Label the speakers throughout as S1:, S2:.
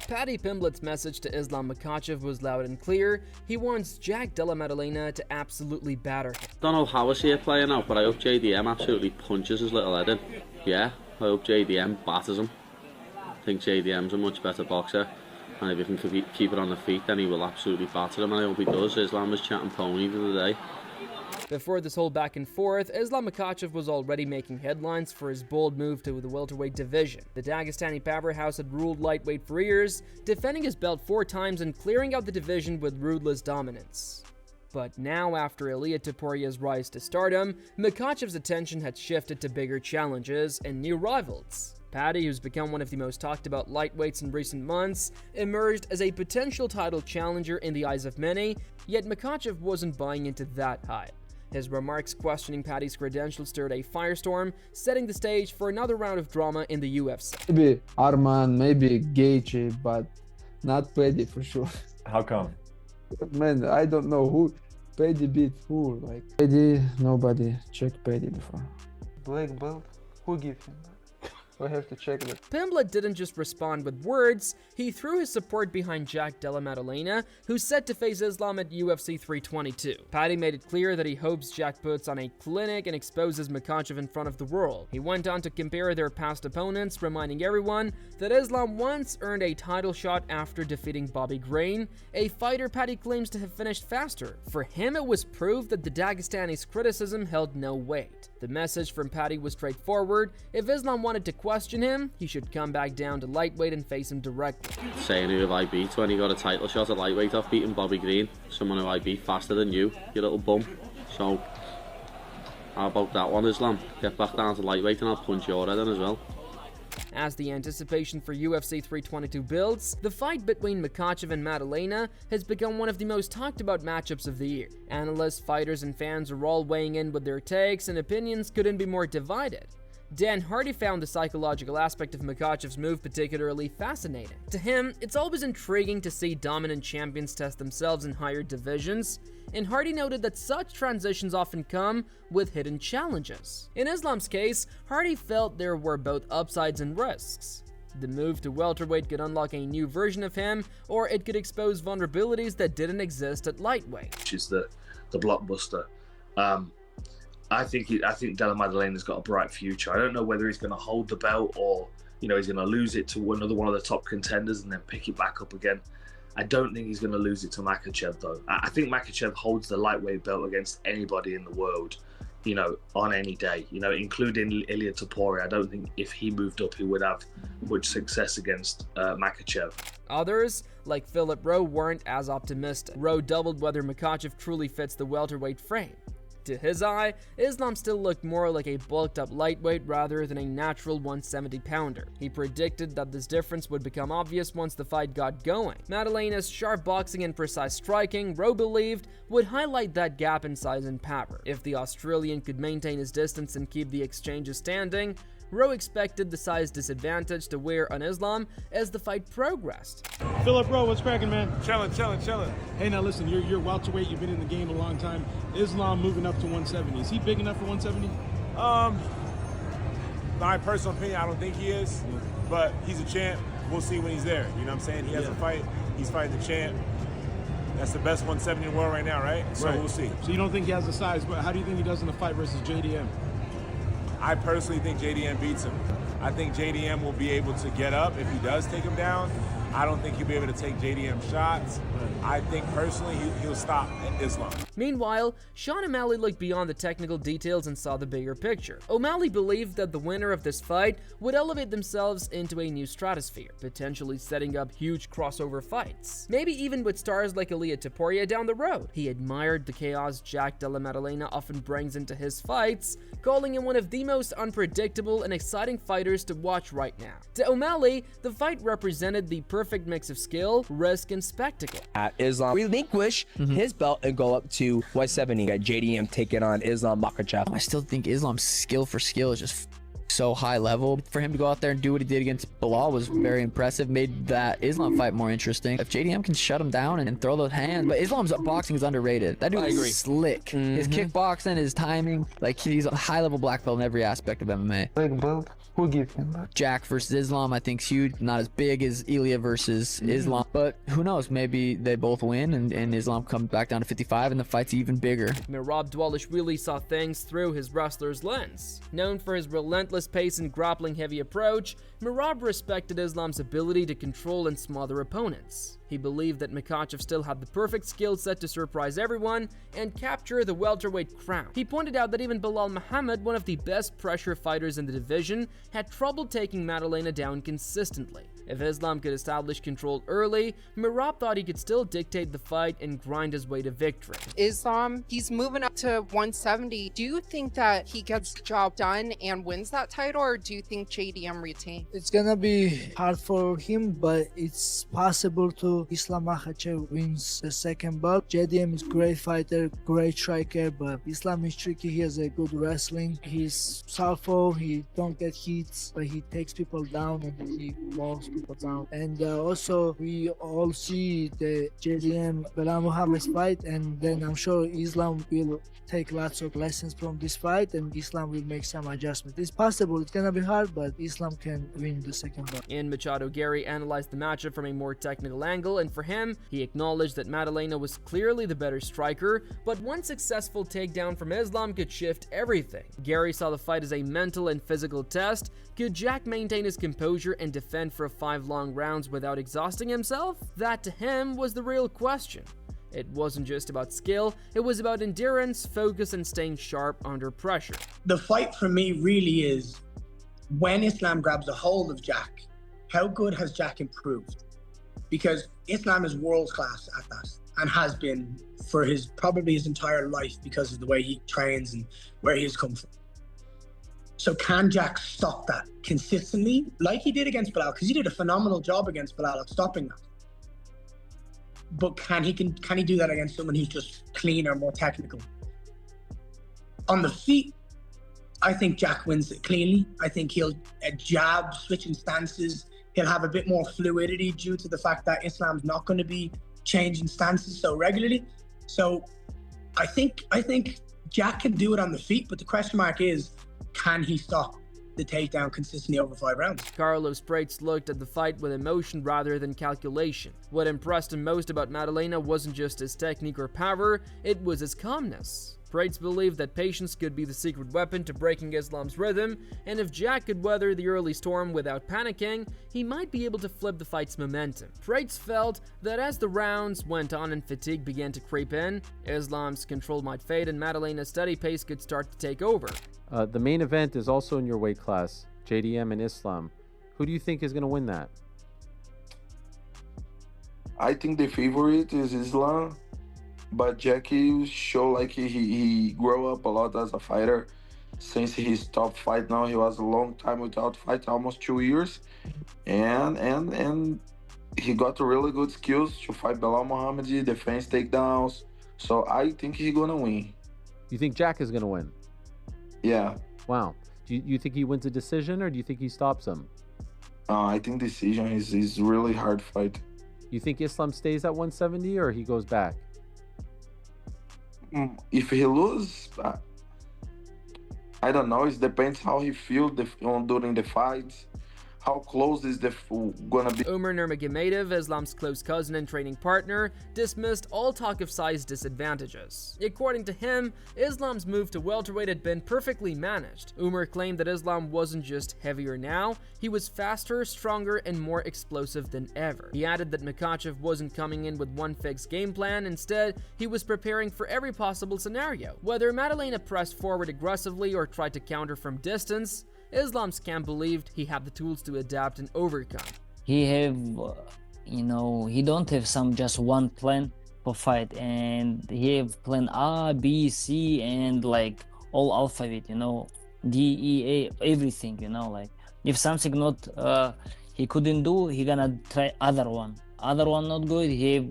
S1: Paddy Pimblett's message to Islam Makhachev was loud and clear. He wants Jack Della Maddalena to absolutely batter him.
S2: Don't know how I see it playing out, but I hope JDM absolutely punches his little head in. Yeah, I hope JDM batters him. I think JDM's a much better boxer, and if he can keep it on the feet, then he will absolutely batter him, and I hope he does. Islam was chatting pony the other day.
S1: Before this whole back and forth, Islam Makhachev was already making headlines for his bold move to the welterweight division. The Dagestani powerhouse had ruled lightweight for years, defending his belt 4 times and clearing out the division with ruthless dominance. But now, after Ilia Toporia's rise to stardom, Makhachev's attention had shifted to bigger challenges and new rivals. Paddy, who's become one of the most talked about lightweights in recent months, emerged as a potential title challenger in the eyes of many, yet Makhachev wasn't buying into that hype. His remarks questioning Paddy's credentials stirred a firestorm, setting the stage for another round of drama in the UFC.
S3: Maybe Arman, maybe Gaethje, but not Paddy for sure.
S4: How come?
S3: Man, I don't know who Paddy beat who. Like Paddy, nobody checked Paddy before. Black belt, who gave him that? I have to check that.
S1: Pimblett didn't just respond with words, he threw his support behind Jack Della Maddalena, who's set to face Islam at UFC 322. Paddy made it clear that he hopes Jack puts on a clinic and exposes Makhachev in front of the world. He went on to compare their past opponents, reminding everyone that Islam once earned a title shot after defeating Bobby Green, a fighter Paddy claims to have finished faster. For him, it was proof that the Dagestani's criticism held no weight. The message from Paddy was straightforward: if Islam wanted to question him, he should come back down to lightweight and face him directly.
S2: Saying who have I beat when he got a title shot at lightweight off beating Bobby Green, someone who I beat faster than you little bum. So, how about that one, Islam? Get back down to lightweight and I'll punch your head in as well.
S1: As the anticipation for UFC 322 builds, the fight between Makhachev and Maddalena has become one of the most talked about matchups of the year. Analysts, fighters, and fans are all weighing in with their takes, and opinions couldn't be more divided. Dan Hardy found the psychological aspect of Makhachev's move particularly fascinating. To him, it's always intriguing to see dominant champions test themselves in higher divisions, and Hardy noted that such transitions often come with hidden challenges. In Islam's case, Hardy felt there were both upsides and risks. The move to welterweight could unlock a new version of him, or it could expose vulnerabilities that didn't exist at lightweight.
S5: Which is the blockbuster. I think Della Madalena's got a bright future. I don't know whether he's going to hold the belt or, he's going to lose it to another one of the top contenders and then pick it back up again. I don't think he's going to lose it to Makhachev, though. I think Makhachev holds the lightweight belt against anybody in the world, on any day, including Ilia Topuria. I don't think if he moved up, he would have much success against Makhachev.
S1: Others, like Philip Rowe, weren't as optimistic. Rowe doubled whether Makhachev truly fits the welterweight frame. To his eye, Islam still looked more like a bulked-up lightweight rather than a natural 170-pounder. He predicted that this difference would become obvious once the fight got going. Maddalena's sharp boxing and precise striking, Rowe believed, would highlight that gap in size and power. If the Australian could maintain his distance and keep the exchanges standing, Rowe expected the size disadvantage to wear on Islam as the fight progressed.
S6: Philip Rowe, what's cracking, man?
S7: Chillin'.
S6: Hey, now listen, you're welterweight, you've been in the game a long time. Islam moving up to 170. Is he big enough for 170?
S7: My personal opinion, I don't think he is, but he's a champ. We'll see when he's there. You know what I'm saying? He has a fight. He's fighting the champ. That's the best 170 in the world right now, right? So We'll see.
S6: So you don't think he has the size, but how do you think he does in a fight versus JDM?
S7: I personally think JDM beats him. I think JDM will be able to get up if he does take him down. I don't think he'll be able to take JDM shots. I think personally he'll stop at Islam.
S1: Meanwhile, Sean O'Malley looked beyond the technical details and saw the bigger picture. O'Malley believed that the winner of this fight would elevate themselves into a new stratosphere, potentially setting up huge crossover fights, maybe even with stars like Ilia Topuria down the road. He admired the chaos Jack Della Maddalena often brings into his fights, calling him one of the most unpredictable and exciting fighters to watch right now. To O'Malley, the fight represented the perfect mix of skill, risk, and spectacle.
S8: Islam relinquish his belt and go up to 170. Got JDM taking on Islam Makhachev.
S9: I still think Islam's skill for skill is just
S8: so high level. For him to go out there and do what he did against Bilal was very impressive. Made that Islam fight more interesting. If JDM can shut him down and throw those hands, but Islam's boxing is underrated. That dude is slick. His kickboxing, his timing, like he's a high level black belt in every aspect of MMA.
S3: Black belt. Who give him that?
S8: Jack versus Islam, I think, is huge. Not as big as Ilya versus Islam, but who knows? Maybe they both win and Islam comes back down to 55 and the fight's even bigger.
S1: Merab Dvalishvili saw things through his wrestler's lens. Known for his relentless pace and grappling-heavy approach, Merab respected Islam's ability to control and smother opponents. He believed that Makhachev still had the perfect skill set to surprise everyone and capture the welterweight crown. He pointed out that even Belal Muhammad, one of the best pressure fighters in the division, had trouble taking Madalena down consistently. If Islam could establish control early, Merab thought he could still dictate the fight and grind his way to victory.
S4: Islam, he's moving up to 170. Do you think that he gets the job done and wins that title, or do you think JDM retains?
S9: It's gonna be hard for him, but it's possible to Islam Makhachev wins the second belt. JDM is great fighter, great striker, but Islam is tricky. He has a good wrestling. He's southpaw, he don't get hits, but he takes people down and he walks people down. And also we all see the JDM Belal Muhammad's fight, and then I'm sure Islam will take lots of lessons from this fight and Islam will make some adjustment. It's possible, it's gonna be hard, but Islam can win the second belt.
S1: And Machado Gary analyzed the matchup from a more technical angle, and for him, he acknowledged that Madalena was clearly the better striker, but one successful takedown from Islam could shift everything. Gary saw the fight as a mental and physical test. Could Jack maintain his composure and defend for 5 long rounds without exhausting himself? That to him was the real question. It wasn't just about skill, it was about endurance, focus, and staying sharp under pressure.
S10: The fight for me really is when Islam grabs a hold of Jack, how good has Jack improved? Because Islam is world class at that and has been for probably his entire life because of the way he trains and where he has come from. So can Jack stop that consistently like he did against Belal? Because he did a phenomenal job against Belal at stopping that. But can he do that against someone who's just cleaner, more technical? On the feet, I think Jack wins it cleanly. I think he'll jab, switching stances. He'll have a bit more fluidity due to the fact that Islam's not going to be changing stances so regularly. So I think Jack can do it on the feet, but the question mark is, can he stop the takedown consistently over 5 rounds?
S1: Carlos Prates looked at the fight with emotion rather than calculation. What impressed him most about Madalena wasn't just his technique or power, it was his calmness. Prates believed that patience could be the secret weapon to breaking Islam's rhythm, and if Jack could weather the early storm without panicking, he might be able to flip the fight's momentum. Prates felt that as the rounds went on and fatigue began to creep in, Islam's control might fade and Madalena's steady pace could start to take over.
S11: The main event is also in your weight class, JDM and Islam. Who do you think is going to win that?
S3: I think the favorite is Islam, but Jackie show like he grew up a lot as a fighter. Since he stopped fight now, he was a long time without fight, almost 2 years, and he got really good skills to fight Belal Muhammad, defense takedowns. So I think he's gonna win.
S11: You think Jack is going to win?
S3: Yeah.
S11: Wow. Do you think he wins a decision or do you think he stops him?
S3: I think decision is really hard fight.
S11: You think Islam stays at 170 or he goes back?
S3: If he loses, I don't know. It depends how he feels during the fights. How close is gonna be?
S1: Umar Nurmagomedov, Islam's close cousin and training partner, dismissed all talk of size disadvantages. According to him, Islam's move to welterweight had been perfectly managed. Umar claimed that Islam wasn't just heavier now, he was faster, stronger, and more explosive than ever. He added that Makhachev wasn't coming in with one fixed game plan, instead, he was preparing for every possible scenario. Whether Madalena pressed forward aggressively or tried to counter from distance, Islam's camp believed he had the tools to adapt and overcome.
S12: He have, he don't have some just one plan for fight, and he have plan A, B, C, and like all alphabet, D, E, A, everything, like if something not he couldn't do, he gonna try other one not good, he have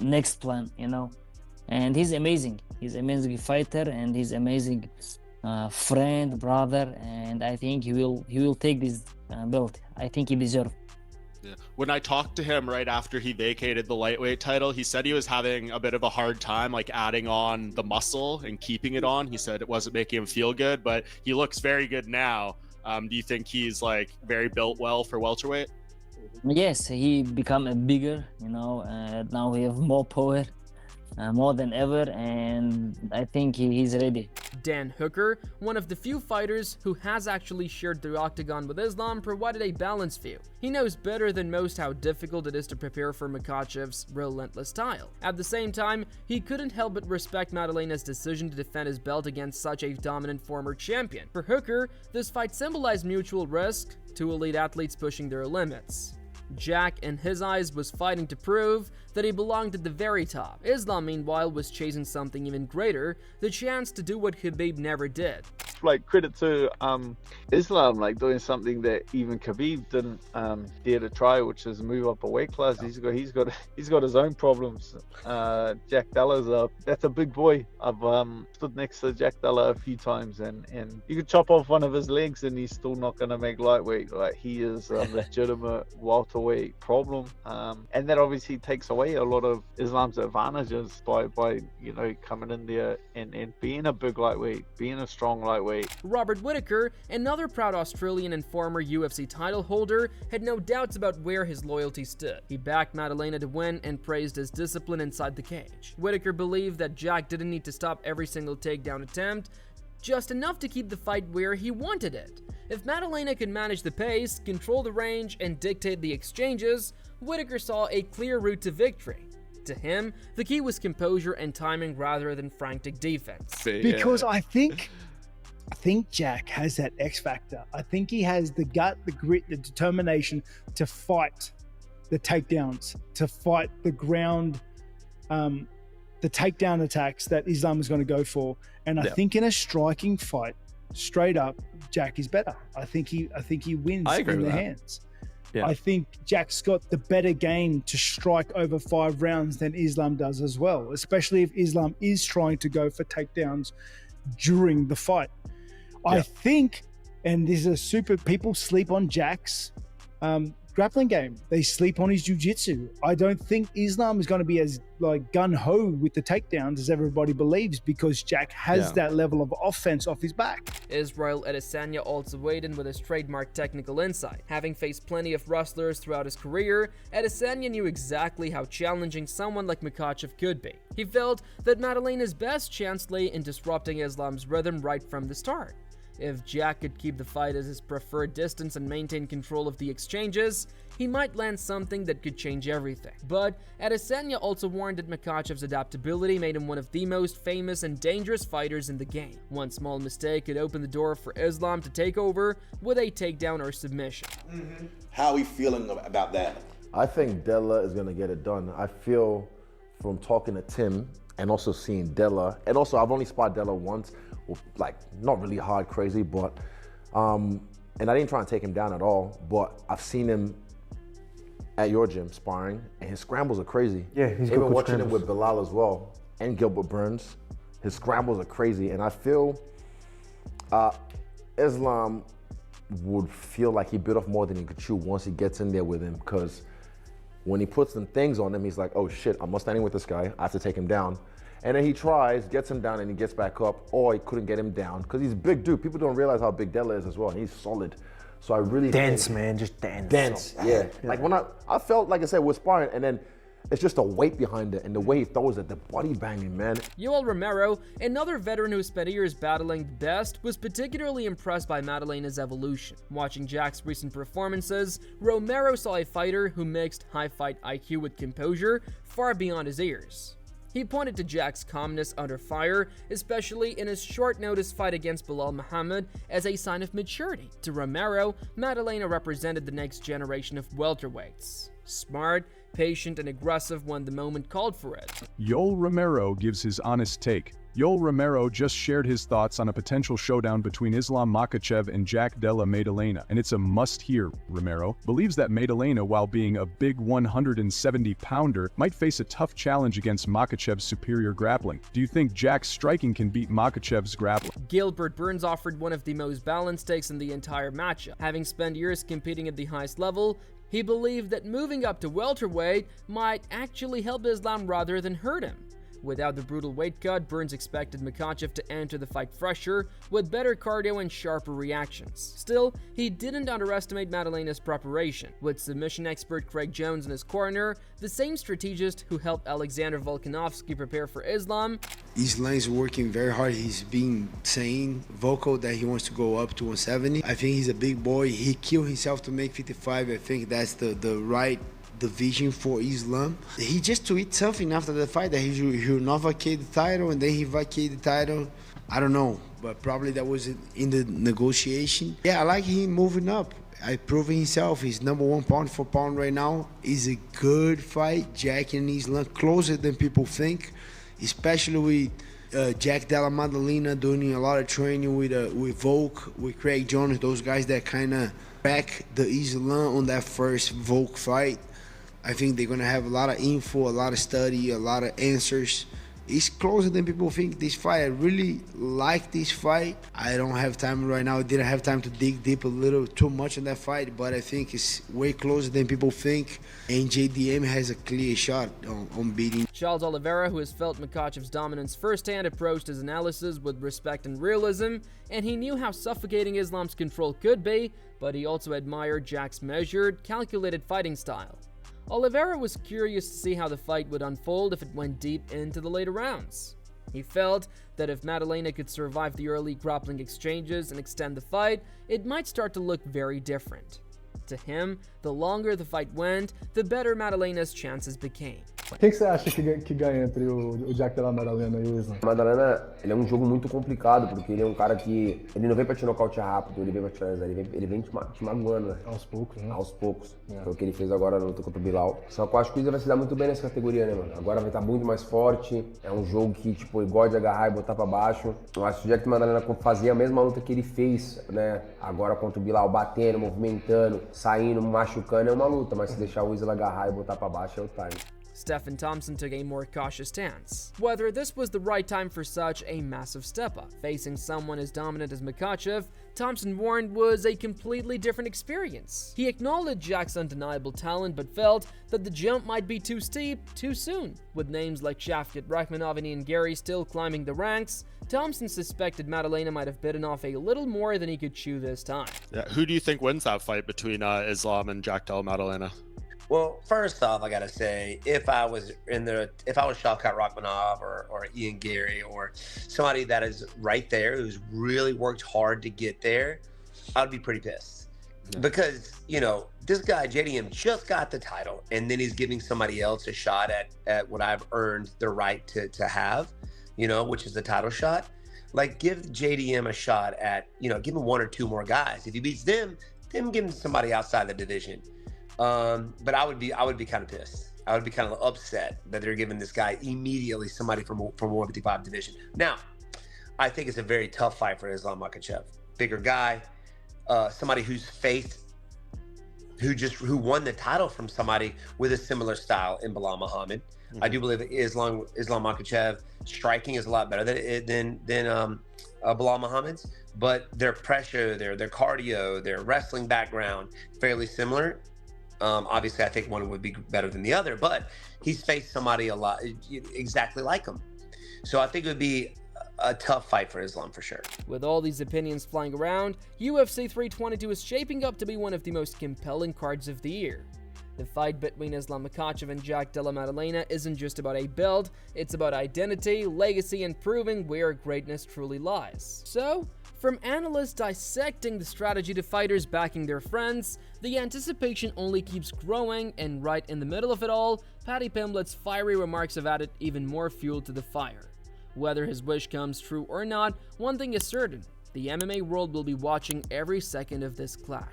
S12: next plan, and he's amazing fighter, and he's amazing friend, brother, and I think he will take this belt. I think he deserves.
S13: Yeah. When I talked to him right after he vacated the lightweight title, he said he was having a bit of a hard time like adding on the muscle and keeping it on. He said it wasn't making him feel good, but he looks very good now. Do you think he's like very built well for welterweight?
S12: Yes, he become a bigger, now we have more power, more than ever, and I think he's ready.
S1: Dan Hooker, one of the few fighters who has actually shared the octagon with Islam, provided a balanced view. He knows better than most how difficult it is to prepare for Makhachev's relentless style. At the same time, he couldn't help but respect Madalena's decision to defend his belt against such a dominant former champion. For Hooker, this fight symbolized mutual risk, two elite athletes pushing their limits. Jack, in his eyes, was fighting to prove that he belonged at the very top. Islam, meanwhile, was chasing something even greater, the chance to do what Khabib never did.
S14: Like, credit to Islam, like doing something that even Khabib didn't dare to try, which is move up a weight class. He's got his own problems. Jack Della's that's a big boy. I've stood next to Jack Della a few times, and you could chop off one of his legs and he's still not gonna make lightweight. Like, he is a legitimate welterweight problem, and that obviously takes away a lot of Islam's advantages by coming in there and being a big lightweight, being a strong lightweight.
S1: Robert Whittaker, another proud Australian and former UFC title holder, had no doubts about where his loyalty stood. He backed Madalena to win and praised his discipline inside the cage. Whittaker believed that Jack didn't need to stop every single takedown attempt, just enough to keep the fight where he wanted it. If Madalena could manage the pace, control the range, and dictate the exchanges, Whittaker saw a clear route to victory. To him, the key was composure and timing rather than frantic defense.
S15: Because I think Jack has that X factor. I think he has the gut, the grit, the determination to fight the takedowns, to fight the ground, the takedown attacks that Islam is going to go for. And I think in a striking fight, straight up, Jack is better. I think he wins in the hands. Yeah. I think Jack's got the better game to strike over 5 rounds than Islam does as well, especially if Islam is trying to go for takedowns during the fight. Yeah. I think, and this is people sleep on Jack's grappling game. They sleep on his jiu-jitsu. I don't think Islam is going to be as gun-ho with the takedowns as everybody believes, because Jack has that level of offense off his back.
S1: Israel Adesanya also weighed in with his trademark technical insight. Having faced plenty of wrestlers throughout his career, Adesanya knew exactly how challenging someone like Makhachev could be. He felt that Madalena's best chance lay in disrupting Islam's rhythm right from the start. If Jack could keep the fight at his preferred distance and maintain control of the exchanges, he might land something that could change everything. But Adesanya also warned that Makhachev's adaptability made him one of the most famous and dangerous fighters in the game. One small mistake could open the door for Islam to take over with a takedown or submission.
S16: How are we feeling about that?
S17: I think Della is going to get it done. I feel from talking to Tim and also seeing Della, and also I've only sparred Della once, like not really hard crazy, but and I didn't try and take him down at all, but I've seen him at your gym sparring, and his scrambles are crazy.
S18: Yeah, he's
S17: even
S18: good
S17: watching him
S18: scrambles.
S17: with Bilal as well, and Gilbert Burns. His scrambles are crazy, and I feel Islam would feel like he bit off more than he could chew once he gets in there with him, because when he puts some things on him, he's like, oh shit, I'm not standing with this guy, I have to take him down. And then he tries, gets him down, and he gets back up, or he couldn't get him down, because he's a big dude. People don't realize how big Della is as well, and he's solid. So I really
S18: Dance,
S17: think,
S18: man, just dance.
S17: Dance, yeah. Like when I felt, like I said, we're sparring, and then it's just a weight behind it, and the way he throws it, the body banging, man.
S1: Yoel Romero, another veteran who spent years battling the best, was particularly impressed by Madalena's evolution. Watching Jack's recent performances, Romero saw a fighter who mixed high fight IQ with composure far beyond his ears. He pointed to Jack's calmness under fire, especially in his short-notice fight against Bilal Muhammad, as a sign of maturity. To Romero, Madalena represented the next generation of welterweights. Smart, patient, and aggressive when the moment called for it.
S19: Yoel Romero gives his honest take.
S18: Yoel Romero just shared his thoughts on a potential showdown between Islam Makhachev and Jack Della Maddalena, and it's a must-hear. Romero believes that Maddalena, while being a big 170-pounder, might face a tough challenge against Makhachev's superior grappling. Do you think Jack's striking can beat Makhachev's grappling?
S1: Gilbert Burns offered one of the most balanced takes in the entire matchup. Having spent years competing at the highest level, he believed that moving up to welterweight might actually help Islam rather than hurt him. Without the brutal weight cut, Burns expected Makhachev to enter the fight fresher, with better cardio and sharper reactions. Still, he didn't underestimate Maddalena's preparation. With submission expert Craig Jones in his corner, the same strategist who helped Alexander Volkanovski prepare for Islam,
S19: Islam is working very hard. He's been saying vocal that he wants to go up to 170. I think he's a big boy. He killed himself to make 55. I think that's the right division for Islam. He just tweeted something after the fight that he will not vacate the title, and then he vacated the title. I don't know, but probably that was in the negotiation. Yeah, I like him moving up. I proving himself. He's #1 pound for pound right now. It's a good fight. Jack and Islam closer than people think, especially with Jack Della Maddalena doing a lot of training with Volk, with Craig Jones, those guys that kind of back the Islam on that first Volk fight. I think they're going to have a lot of info, a lot of study, a lot of answers. It's closer than people think, this fight. I really like this fight. I don't have time right now. I didn't have time to dig deep a little too much in that fight, but I think it's way closer than people think. And JDM has a clear shot on beating.
S1: Charles Oliveira, who has felt Makhachev's dominance firsthand, approached his analysis with respect and realism, and he knew how suffocating Islam's control could be, but he also admired Jack's measured, calculated fighting style. Oliveira was curious to see how the fight would unfold if it went deep into the later rounds. He felt that if Maddalena could survive the early grappling exchanges and extend the fight, it might start to look very different. To him, the longer the fight went, the better Maddalena's chances became.
S20: O que você acha que ganha entre o Jack Della Maddalena e o Islam?
S21: Maddalena, ele é um jogo muito complicado, porque ele é um cara que ele não vem pra te nocautear rápido, ele vem pra te finalizar, ele vem te magoando, né?
S20: Aos poucos, né?
S21: Aos poucos. Foi o que ele fez agora na luta contra o Bilal. Só que eu acho que o Islam vai se dar muito bem nessa categoria, né, mano? Agora vai estar muito mais forte, é um jogo que, tipo, ele gosta de agarrar e botar pra baixo. Eu acho que o Jack Maddalena fazia a mesma luta que ele fez, né? Agora contra o Bilal, batendo, movimentando, saindo, machucando, é uma luta, mas se deixar o Islam agarrar e botar pra baixo é o time.
S1: Stephen Thompson took a more cautious stance. Whether this was the right time for such a massive step up, facing someone as dominant as Makhachev, Thompson warned was a completely different experience. He acknowledged Jack's undeniable talent, but felt that the jump might be too steep too soon. With names like Shavkat Rakhmonov and Ian Gary still climbing the ranks, Thompson suspected Maddalena might have bitten off a little more than he could chew this time.
S13: Yeah, who do you think wins that fight between Islam and Jack Della Maddalena?
S22: Well, first off, I gotta say, if I was Shavkat Rakhmonov or Ian Gary or somebody that is right there who's really worked hard to get there, I'd be pretty pissed. Yeah. Because, you know, this guy, JDM, just got the title, and then he's giving somebody else a shot at what I've earned the right to have, you know, which is the title shot. Like, give JDM a shot at, you know, give him one or two more guys. If he beats them, then give him somebody outside the division. But I would be kind of pissed. I would be kind of upset that they're giving this guy immediately somebody from 155 division. Now, I think it's a very tough fight for Islam Makhachev. Bigger guy, somebody who won the title from somebody with a similar style in Bilal Muhammad. Mm-hmm. I do believe that Islam Makhachev striking is a lot better than Bilal Muhammad's, but their pressure, their cardio, their wrestling background, fairly similar. Obviously, I think one would be better than the other, but he's faced somebody a lot exactly like him. So I think it would be a tough fight for Islam for sure.
S1: With all these opinions flying around, UFC 322 is shaping up to be one of the most compelling cards of the year. The fight between Islam Makhachev and Jack Della Maddalena isn't just about a belt, it's about identity, legacy, and proving where greatness truly lies. So, from analysts dissecting the strategy to fighters backing their friends, the anticipation only keeps growing, and right in the middle of it all, Paddy Pimblett's fiery remarks have added even more fuel to the fire. Whether his wish comes true or not, one thing is certain: the MMA world will be watching every second of this clash.